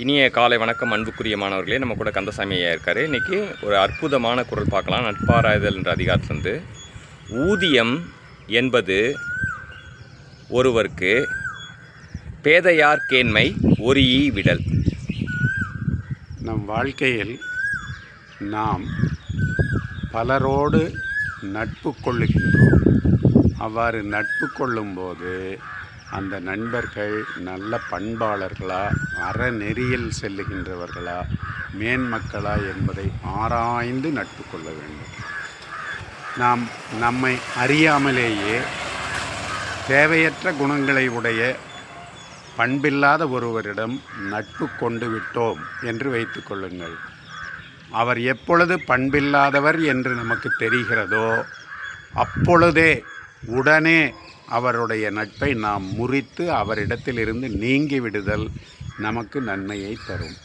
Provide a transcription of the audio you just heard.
இனிய காலை வணக்கம் அன்புக்குரிய மாணவர்களே. நம்ம கூட கந்தசாமி ஐயா இருக்கார். இன்றைக்கி ஒரு அற்புதமான குறள் பார்க்கலாம். நட்பாராய்தல் என்ற அதிகாரத்திலிருந்து. ஊதியம் என்பது ஒருவருக்கு பேதையார் கேண்மை ஒரு ஈ விடல். நம் வாழ்க்கையில் நாம் பலரோடு நட்பு கொள்ளுகின்றோம். அவ்வாறு நட்பு கொள்ளும்போது அந்த நண்பர்கள் நல்ல பண்பாளர்களா, அறநெறியில் செல்லுகின்றவர்களா, மேன்மக்களா என்பதை ஆராய்ந்து நட்பு கொள்ள வேண்டும். நாம் நம்மை அறியாமலேயே தேவையற்ற குணங்களை உடைய பண்பில்லாத ஒருவரிடம் நட்பு கொண்டு விட்டோம் என்று வைத்து கொள்ளுங்கள். அவர் எப்பொழுது பண்பில்லாதவர் என்று நமக்கு தெரிகிறதோ அப்பொழுதே உடனே அவருடைய நட்பை நாம் முறித்து அவரிடத்திலிருந்து நீங்கி விடுதல் நமக்கு நன்மையை தரும்.